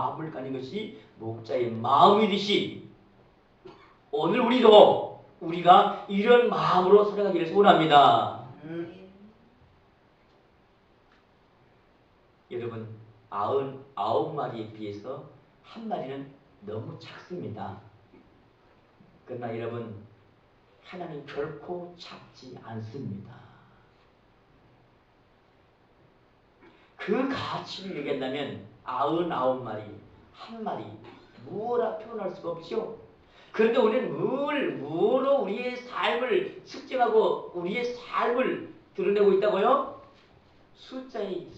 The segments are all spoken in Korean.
마음을 가는 것이 목자의 마음이듯이 오늘 우리가 이런 마음으로 살아가기를 소원합니다. 여러분, 99마리에 비해서 한 마리는 너무 작습니다. 그러나 여러분, 하나님 결코 작지 않습니다. 그 가치를 얘기한다면 99마리, 한 마리, 무엇라 표현할 수가 없죠. 그런데 우리는 무엇으로 우리의 삶을 측정하고 우리의 삶을 드러내고 있다고요? 숫자의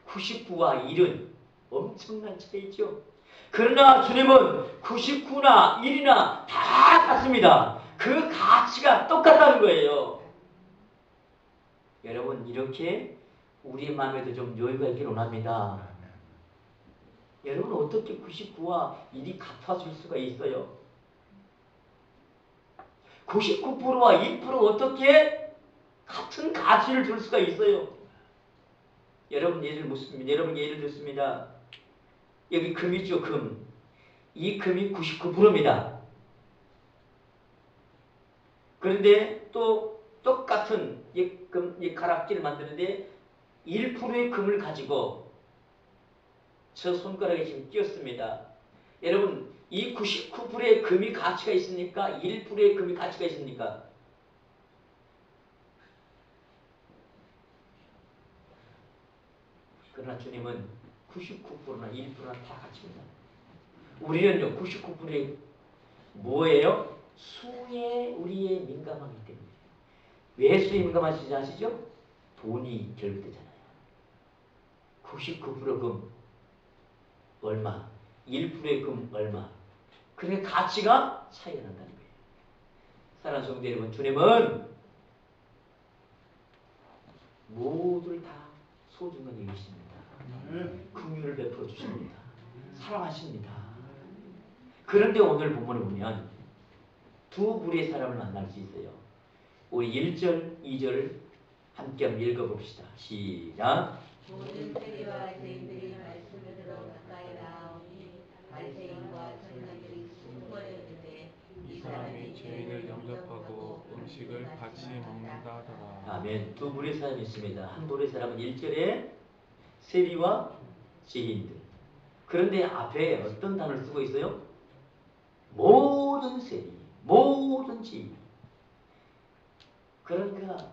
99와 1은 엄청난 차이죠. 그러나 주님은 99나 1이나 다 같습니다. 그 가치가 똑같다는 거예요. 여러분, 이렇게 우리 마음에도 좀 여유가 있기를 원합니다. 여러분, 어떻게 99와 1이 같아질 수가 있어요? 99%와 1% 어떻게 같은 가치를 줄 수가 있어요? 여러분, 예를 들습니다. 여기 금이죠, 금. 이 금이 99%입니다. 그런데 또 똑같은 이 가락지를 만드는데 1%의 금을 가지고 저 손가락에 지금 끼웠습니다. 여러분, 이 99%의 금이 가치가 있습니까? 1%의 금이 가치가 있습니까? 그러나 주님은 99%나 1%나 다 가치입니다. 우리는요, 99%의 뭐예요? 수에 우리의 민감하기 때문에. 왜 수에 민감하시지 아시죠? 돈이 결부되잖아요. 99% 금 얼마, 1%의 금 얼마. 그러니까 가치가 차이가 난다는 거예요. 사랑하는 성도 여러분, 주님은 모두를 다 소중하게 여기십니다. 긍휼을 베풀어 주십니다. 사랑하십니다. 그런데 오늘 본문을 보면 두 부류의 사람을 만날 수 있어요. 우리 1절, 2절 함께 한번 읽어봅시다. 시작. 모든 세리와 죄인들이 말씀을 들어 가까이 나오니 바리새인과 천사들이 수군거렸는데 이 사람이 죄인을 영접하고 음식을 같이 먹는다 하더라. 아멘. 두 부류의 사람이 있습니다. 한 부류의 사람은 1절에 세리와 죄인들. 그런데 앞에 어떤 단어를 쓰고 있어요? 모든 세리, 모든 죄인. 그러니까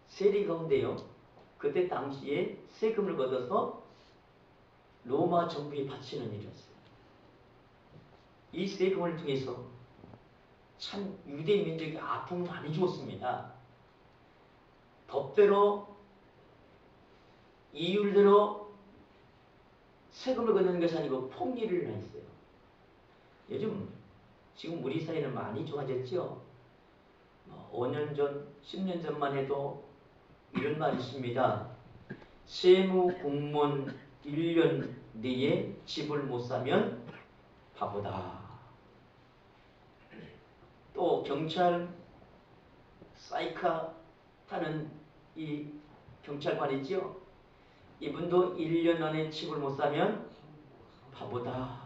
세리 가운데요, 그때 당시에 세금을 걷어서 로마 정부에 바치는 일이었어요. 이 세금을 통해서 참 유대 민족이 아픔을 많이 주었습니다. 법대로 이율대로 세금을 걷는 것이 아니고 폭리를 했어요. 지금 우리 사회는 많이 좋아졌죠. 5년 전, 10년 전만 해도 이런 말이 있습니다. 세무 공무원 1년 내에 집을 못 사면 바보다. 또 경찰 사이카 타는 이 경찰관 있죠. 이분도 1년 안에 집을 못 사면 바보다.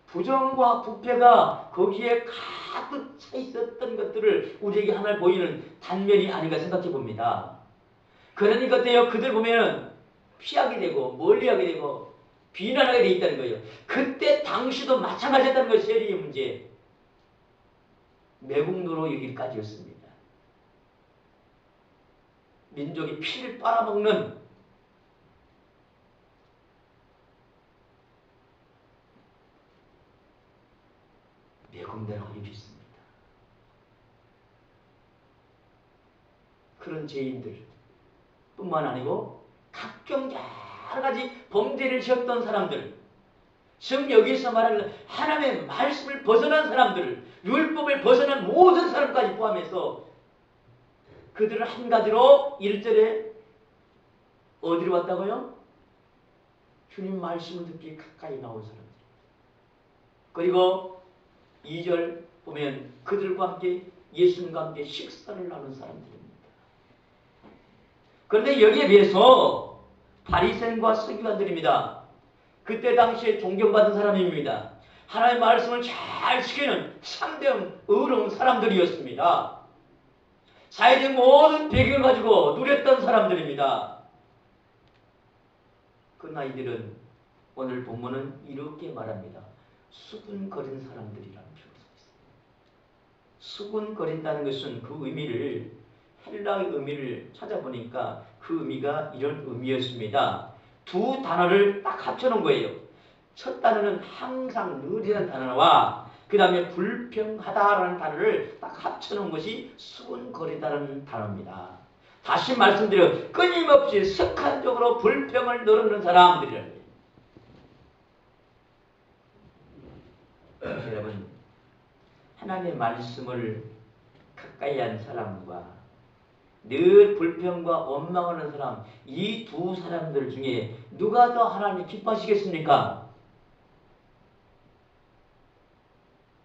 부정과 부패가 거기에 가득 차 있었던 것들을 우리에게 하나 보이는 단면이 아닌가 생각해 봅니다. 그러니까 어때요? 그들 보면 피하게 되고 멀리하게 되고 비난하게 돼 있다는 거예요. 그때 당시도 마찬가지였다는 것이 세리의 문제. 매국노로 여기까지였습니다. 민족이 피를 빨아먹는 매국노라고 여겼습니다. 그런 죄인들 뿐만 아니고 각종 여러 가지 범죄를 지었던 사람들, 지금 여기서 말하는 하나님의 말씀을 벗어난 사람들, 율법을 벗어난 모든 사람까지 포함해서 그들을 한 가지로 1절에 어디로 왔다고요? 주님 말씀을 듣기 가까이 나온 사람들. 그리고 2절 보면 그들과 함께 예수님과 함께 식사를 나눈 사람들입니다. 그런데 여기에 비해서 바리새인과 서기관들입니다. 그때 당시에 존경받은 사람입니다. 하나님의 말씀을 잘 지키는 참된 의로운 사람들이었습니다. 사회적 모든 배경을 가지고 누렸던 사람들입니다. 그러나 이들은 오늘 본문은 이렇게 말합니다. 수군거린 사람들이라는 표현을 썼습니다. 수군거린다는 것은 그 의미를 헬라의 의미를 찾아보니까 그 의미가 이런 의미였습니다. 두 단어를 딱 합쳐놓은 거예요. 첫 단어는 항상 늘이라는 단어와 그 다음에 불평하다라는 단어를 딱 합쳐놓은 것이 수군거리다라는 단어입니다. 다시 말씀드려 끊임없이 습관적으로 불평을 늘어놓는 사람들이라는 거예요. 여러분, 하나님의 말씀을 가까이 한 사람과 늘 불평과 원망하는 사람, 이 두 사람들 중에 누가 더 하나님 기뻐하시겠습니까?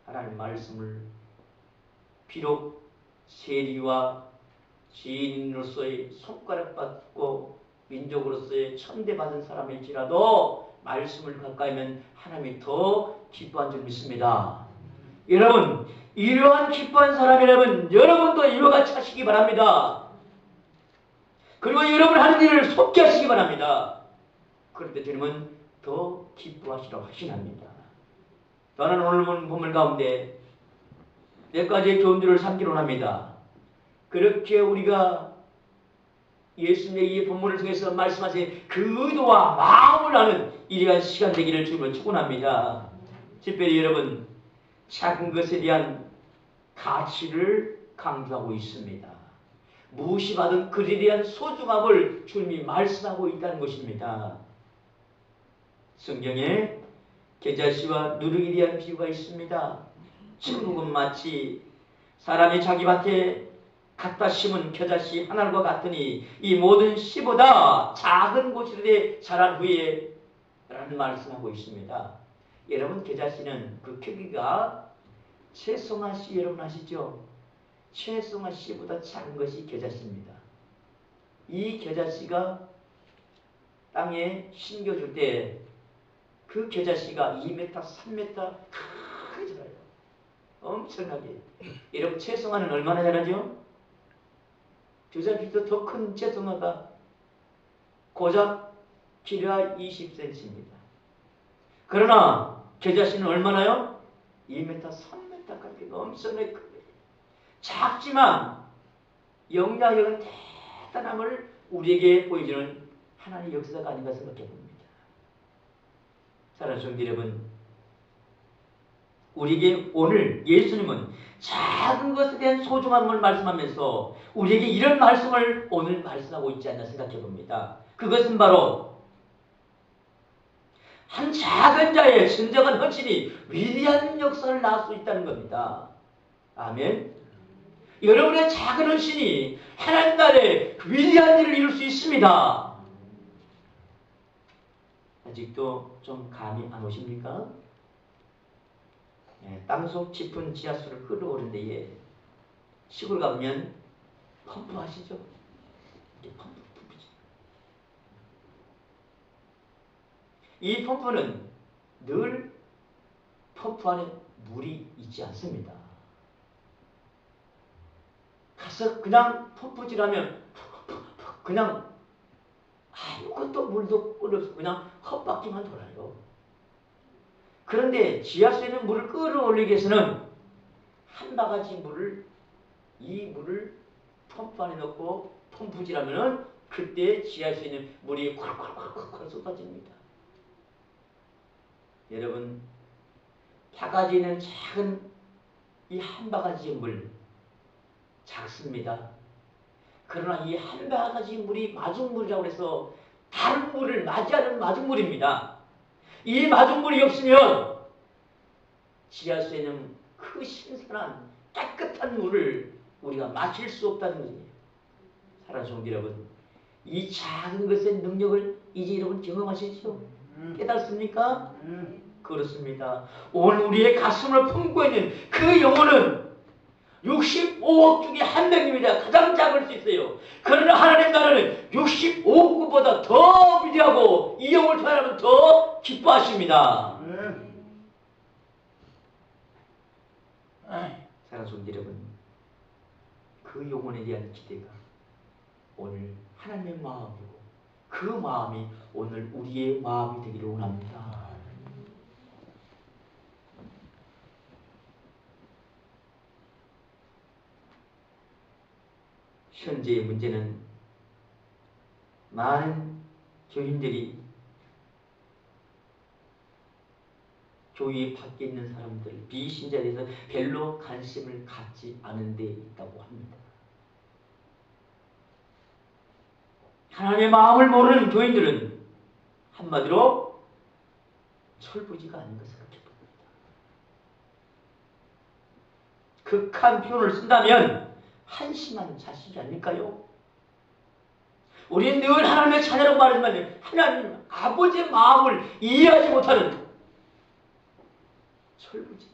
하나님 말씀을 비록 세리와 지인으로서의 손가락받고 민족으로서의 천대받은 사람일지라도 말씀을 가까이 하면 하나님이 더 기뻐한 줄 믿습니다. 여러분, 이러한 기뻐한 사람이라면 여러분도 이와 같이 하시기 바랍니다. 그리고 여러분 하는 일을 속게 하시기 바랍니다. 그럴 때 주님은 더 기뻐하시라고 하시납니다. 저는 오늘 본문 가운데 몇 가지의 교훈들을 삼기로 합니다. 그렇게 우리가 예수님의 이 본문을 통해서 말씀하신 그 의도와 마음을 아는 이러한 시간 되기를 주님을 축원합니다. 특별히 여러분, 작은 것에 대한 가치를 강조하고 있습니다. 무시받은 글에 대한 소중함을 주님이 말씀하고 있다는 것입니다. 성경에 겨자씨와 누룩에 대한 비유가 있습니다. 천국은 마치 사람이 자기 밭에 갖다 심은 겨자씨 하나과 같으니 이 모든 씨보다 작은 곳에 자란 후에 라는 말씀하고 있습니다. 여러분, 겨자씨는 그 크기가 채송화 씨 여러분 아시죠? 채송화 씨보다 작은 것이 겨자씨입니다. 이 겨자씨가 땅에 심겨줄 때 그 겨자씨가 2m, 3m 크게 자라요. 엄청나게. 여러분, 채송화는 얼마나 자라죠? 겨자씨도 더 큰 채송화가 고작 길이가 20cm입니다. 그러나 겨자씨는 얼마나요? 2m, 3m까지 엄청나게 크게. 작지만 영향력은 대단함을 우리에게 보여주는 하나님의 역사가 아닌가 생각해 봅니다. 사랑하는 성도 여러분, 우리에게 오늘 예수님은 작은 것에 대한 소중함을 말씀하면서 우리에게 이런 말씀을 오늘 말씀하고 있지 않나 생각해 봅니다. 그것은 바로 한 작은 자의 진정한 헌신이 위대한 역사를 낳을 수 있다는 겁니다. 아멘. 여러분의 작은 헌신이 하나님 나라에 위대한 일을 이룰 수 있습니다. 아직도 좀 감이 안 오십니까? 땅속 깊은 지하수를 흘러오는 데에 시골 가면 펌프 아시죠? 이게 펌프지. 이 펌프는 늘 펌프 안에 물이 있지 않습니다. 가서 그냥 펌프질하면 그냥 아무것도 물도 없고 그냥 헛바퀴만 돌아요. 그런데 지하수에 있는 물을 끌어올리기 위해서는 한 바가지 물을 이 물을 펌프 안에 넣고 펌프질하면은 그때 지하수에 있는 물이 콸콸콸콸 쏟아집니다. 여러분, 바가지에 있는 작은 이 한 바가지의 물 작습니다. 그러나 이 한 바가지 물이 마중물이라고 해서 다른 물을 맞이하는 마중물입니다. 이 마중물이 없으면 지하수에는 그 신선한 깨끗한 물을 우리가 마실 수 없다는 것이에요. 사랑하는 성도 여러분, 이 작은 것의 능력을 이제 여러분 경험하시죠? 깨닫습니까? 그렇습니다. 오늘 우리의 가슴을 품고 있는 그 영혼은 65억 중에 한 명입니다. 가장 작을 수 있어요. 그러나 하나님 나라는 65억보다 더 위대한 것입니다. 사랑하는 성도 여러분, 그 영혼에 대한 기대가 오늘 하나님의 마음이고 그 마음이 오늘 우리의 마음이 되기를 원합니다. 현재의 문제는 많은 교인들이 교회 밖에 있는 사람들, 비신자에 대해서 별로 관심을 갖지 않은 데 있다고 합니다. 하나님의 마음을 모르는 교인들은 한마디로 철부지가 아닌가 생각해 봅니다. 극한 표현을 쓴다면 한심한 자식이 아닐까요? 우리는 늘 하나님의 자녀라고 말하지만 하나님 아버지의 마음을 이해하지 못하는 철부지.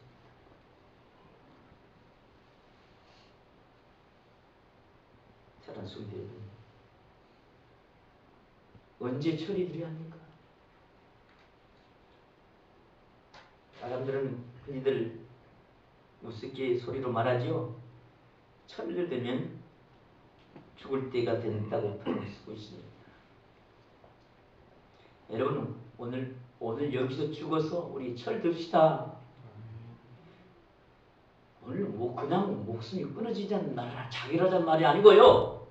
사랑하는 성도 여러분, 언제 철이 들어야 합니까? 사람들은 흔히들 우습게 소리로 말하지요. 철을 들면 죽을 때가 된다고 표현을 쓰고 있습니다. 여러분, 오늘 여기서 죽어서 우리 철 듭시다. 오늘 뭐 그냥 목숨이 끊어지자는 말, 자기라자는 말이 아니고요.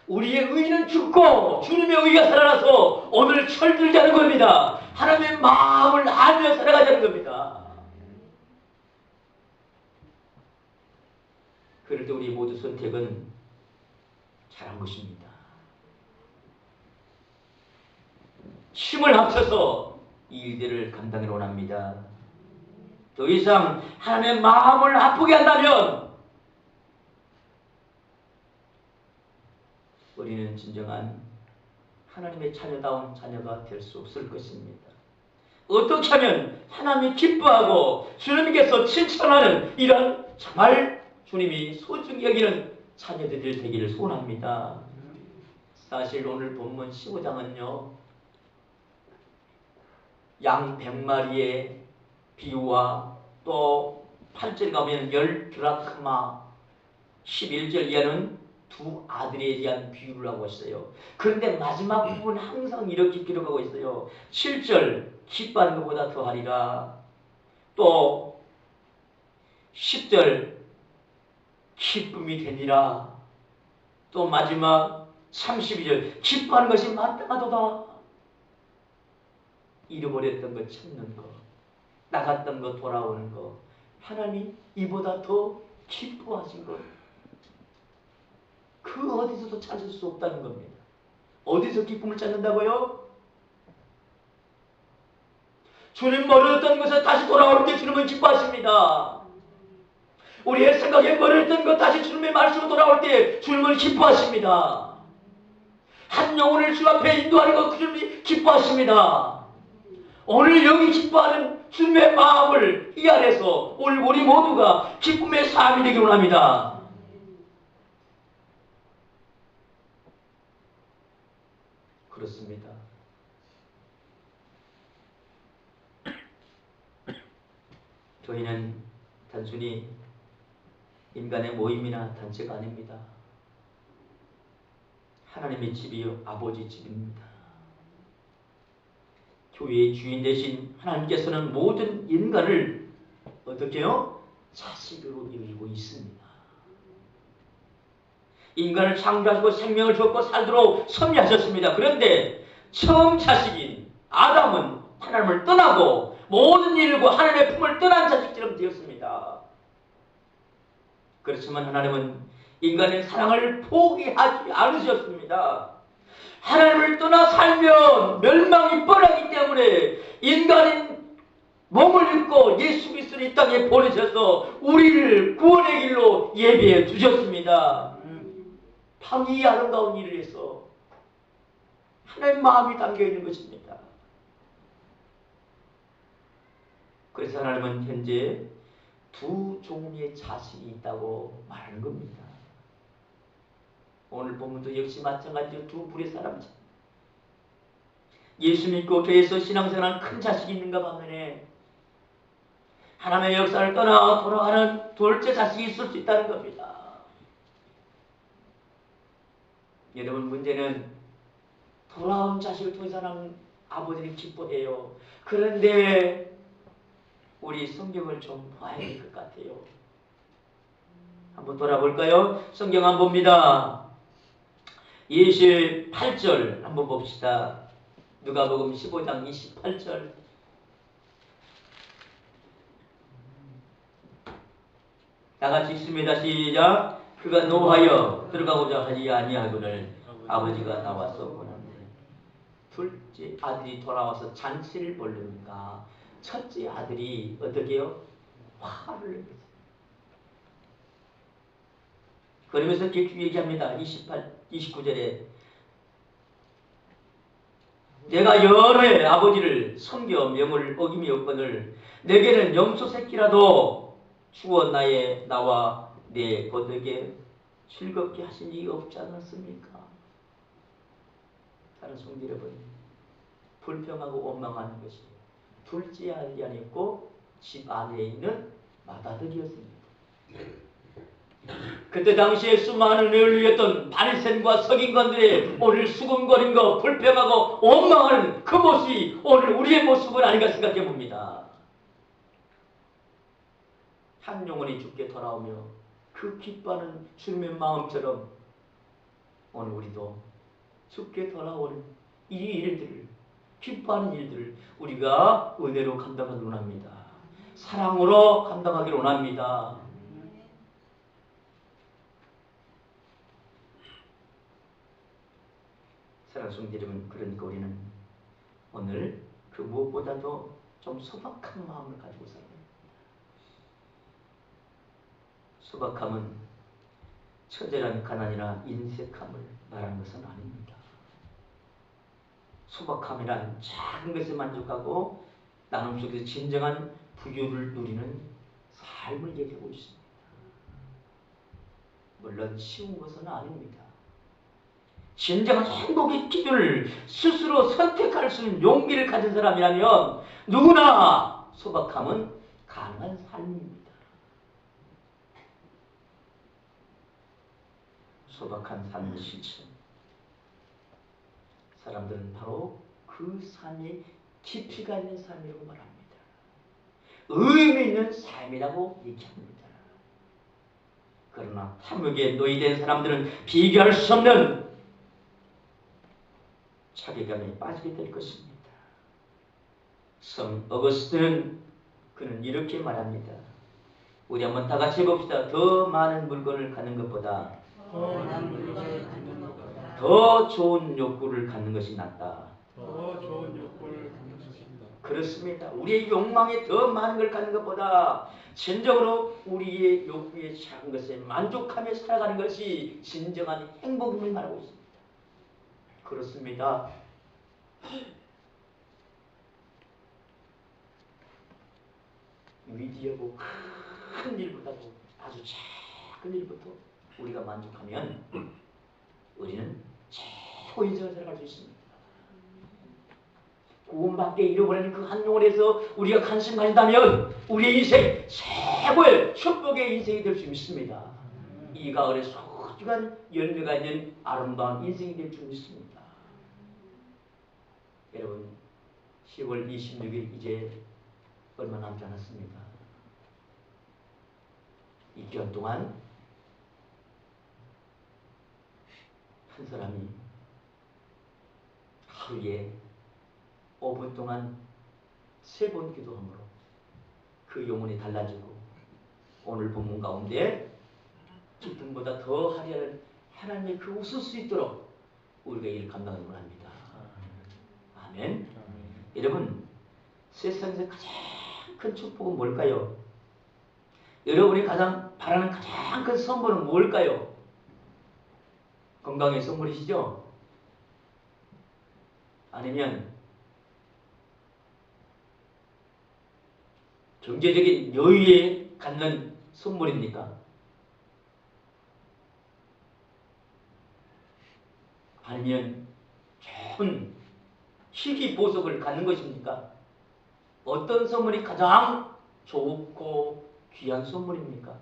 우리의 의는 죽고 주님의 의가 살아나서 오늘 철 들자는 겁니다. 하나님의 마음을 알며 살아가자는 겁니다. 그럴 때 우리 모두 선택은 잘한 것입니다. 힘을 합쳐서 이 일들을 감당을 원합니다. 더 이상 하나님의 마음을 아프게 한다면 우리는 진정한 하나님의 자녀다운 자녀가 될 수 없을 것입니다. 어떻게 하면 하나님이 기뻐하고 주님께서 칭찬하는 이런 정말 주님이 소중히 여기는 자녀들이 되기를 소원합니다. 사실 오늘 본문 15장은요, 양 100마리의 비유와 또 8절 가면 10드라크마, 11절 이하는 두 아들에 대한 비유를 하고 있어요. 그런데 마지막 부분 항상 이렇게 기록하고 있어요. 7절 기뻐하는 것보다 더하리라. 또 10절 기쁨이 되니라. 또 마지막 32절 기뻐하는 것이 마땅하도다. 잃어버렸던 것 찾는 것, 나갔던 것 돌아오는 것, 하나님이 이보다 더 기뻐하신 것, 그 어디서도 찾을 수 없다는 겁니다. 어디서 기쁨을 찾는다고요? 주님 멀었던 것에 다시 돌아올 때 주님은 기뻐하십니다. 우리의 생각에 멀었던 것 다시 주님의 말씀으로 돌아올 때 주님은 기뻐하십니다. 한 영혼을 주 앞에 인도하는 것 주님이 기뻐하십니다. 오늘 여기 기뻐하는 주님의 마음을 이 안에서 오늘 우리 모두가 기쁨의 삶이 되기를 원합니다. 그렇습니다. 저희는 단순히 인간의 모임이나 단체가 아닙니다. 하나님의 집이요, 아버지 집입니다. 교회의 주인 되신 하나님께서는 모든 인간을 어떻게 해요? 자식으로 여기고 있습니다. 인간을 창조하시고 생명을 주었고 살도록 섭리하셨습니다. 그런데 처음 자식인 아담은 하나님을 떠나고 모든 일과 하나님의 품을 떠난 자식처럼 되었습니다. 그렇지만 하나님은 인간의 사랑을 포기하지 않으셨습니다. 하나님을 떠나 살면 멸망이 뻔하기 때문에 인간인 몸을 입고 예수 그리스도를 이 땅에 보내셔서 우리를 구원의 길로 예비해 주셨습니다. 바로 이 아름다운 일을 해서 하나님의 마음이 담겨 있는 것입니다. 그래서 하나님은 현재 두 종류의 자식이 있다고 말하는 겁니다. 오늘 본문도 역시 마찬가지로 두 부류의 사람들. 예수 믿고 교회에서 신앙생활한 큰 자식이 있는가 반면에 하나님의 역사를 떠나 돌아가는 둘째 자식이 있을 수 있다는 겁니다. 여러분, 문제는 돌아온 자식을 통해서 하나님 아버지는 기뻐해요. 그런데 우리 성경을 좀 봐야 될 것 같아요. 한번 돌아볼까요? 성경 한번 봅니다. 28절 한번 봅시다. 누가복음 15장 28절. 다 같이 읽습니다. 시작. 그가 노하여 들어가고자 하지 아니하거늘 아버지가 나와서 보는데 둘째 아들이 돌아와서 잔치를 벌리니까 첫째 아들이 어떻게 해요? 화를 냈어요. 그러면서 계속 얘기합니다. 29절에 내가 여러 해 아버지를 섬겨 명을 어김이 없거늘 내게는 염소 새끼라도 주어 나와 내 거덕에 즐겁게 하신 일이 없지 않았습니까? 다른 성도 여러분, 불평하고 원망하는 것이 둘째 아들이 아니었고 집 안에 있는 맏아들이었습니다. 그때 당시에 수많은 의를 위했던 바리새인과 서기관들의 오늘 수군거린 거, 불평하고 원망하는 그 모습이 오늘 우리의 모습은 아닌가 생각해 봅니다. 한 영혼이 죽게 돌아오며 그 기뻐하는 주님의 마음처럼 오늘 우리도 죽게 돌아오는 이 일들을, 기뻐하는 일들을 우리가 은혜로 감당하기를 원합니다. 사랑으로 감당하기를 원합니다. 사랑하는 성도 여러분, 그러니까 우리는 오늘 그 무엇보다도 좀 소박한 마음을 가지고 살아야 됩니다. 소박함은 처절한 가난이나 인색함을 말하는 것은 아닙니다. 소박함이란 작은 것에 만족하고 나눔 속에서 진정한 부유를 누리는 삶을 얘기하고 있습니다. 물론 쉬운 것은 아닙니다. 진정한 행복의 기준을 스스로 선택할 수 있는 용기를 가진 사람이라면 누구나 소박함은 가능한 삶입니다. 소박한 삶의 실천. 사람들은 바로 그 삶이 깊이가 있는 삶이라고 말합니다. 의미 있는 삶이라고 얘기합니다. 그러나 탐욕에 노예된 사람들은 비교할 수 없는 자괴감에 빠지게 될 것입니다. 성 어거스틴은 그는 이렇게 말합니다. 우리 한번 다 같이 해봅시다. 더 많은 물건을 갖는 것보다 더 좋은 욕구를 갖는 것이 낫다. 더 좋은 욕구를 갖는 것입니다. 그렇습니다. 우리의 욕망에 더 많은 걸 갖는 것보다 진정으로 우리의 욕구의 작은 것에 만족하며 살아가는 것이 진정한 행복임을 말하고 있습니다. 그렇습니다. 위대하고 큰 일보다도 아주 작은 일부터 우리가 만족하면 우리는 최고의 인생을 살아갈 수 있습니다. 구원받게 잃어버리는 그 한 영혼에서 우리가 관심 가진다면 우리의 인생 최고의 축복의 인생이 될 수 있습니다. 이 가을에 소중한 열매가 있는 아름다운 인생이 될 수 있습니다. 여러분, 10월 26일 이제 얼마 남지 않았습니다. 이 기간 동안 한 사람이 하루에 5분 동안 3번 기도함으로 그 영혼이 달라지고 오늘 본문 가운데 기쁨보다 더 하려는 하나님의 그 웃을 수 있도록 우리가 이를 감당하는 걸 합니다. 아멘. 여러분, 세상에서 가장 큰 축복은 뭘까요? 여러분이 가장 바라는 가장 큰 선물은 뭘까요? 건강의 선물이시죠? 아니면 경제적인 여유에 갖는 선물입니까? 아니면 좋은 희귀 보석을 갖는 것입니까? 어떤 선물이 가장 좋고 귀한 선물입니까?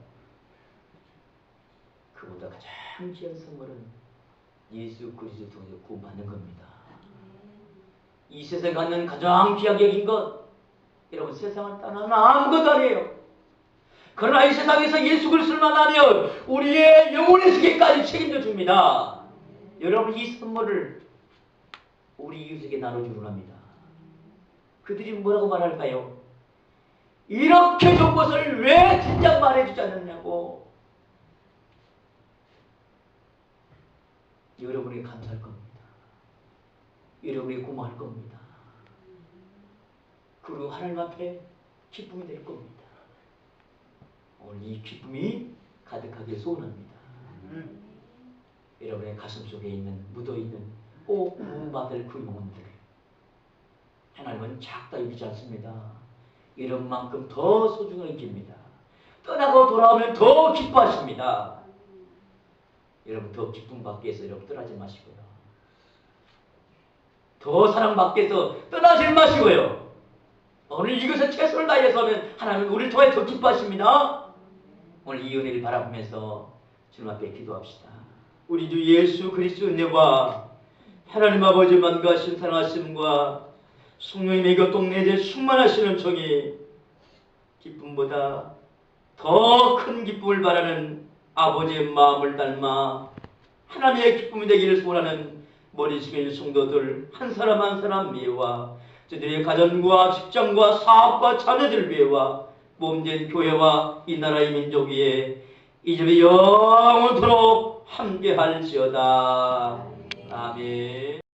그보다 가장 귀한 선물은 예수 그리스도 통해서 구원받는 겁니다. 이 세상에 갖는 가장 귀하게 여긴 것, 여러분 세상을 떠나면 아무것도 아니에요. 그러나 이 세상에서 예수 그리스도를 만나면 우리의 영혼의 세계까지 책임져 줍니다. 여러분 이 선물을 우리 이웃에게 나눠주려 합니다. 그들이 뭐라고 말할까요? 이렇게 좋은 것을 왜 진작 말해주지 않느냐고 여러분에게 감사할 겁니다. 여러분에게 고마울 겁니다. 그리고 하나님 앞에 기쁨이 될 겁니다. 오늘 이 기쁨이 가득하게 소원합니다. 여러분의 가슴 속에 있는 묻어있는 꼭 구원받을 그 영혼들, 하나님은 작다 여기지 않습니다. 이런 만큼 더 소중하게 깁니다. 떠나고 돌아오면 더 기뻐하십니다. 여러분 더 기쁨 받기 위해서 여러분 떠나지 마시고요. 더 사랑받기 위해서 떠나지 마시고요. 오늘 이것에 최선을 다해서는 하나님은 우리를 통해 더 기뻐하십니다. 오늘 이 은혜를 바라보면서 주님 앞에 기도합시다. 우리 주 예수 그리스도 은혜와 하나님 아버지 만가하신 사랑하심과 성령님의 교통내에 충만하시는 종이 기쁨보다 더 큰 기쁨을 바라는 아버지의 마음을 닮아 하나님의 기쁨이 되기를 소원하는 머리 숙일 성도들 한 사람 한 사람 위해와 저들의 가정과 직장과 사업과 자녀들 위해와 몸된 교회와 이 나라의 민족 위에 이제부터 영원토록 함께할지어다. 아멘.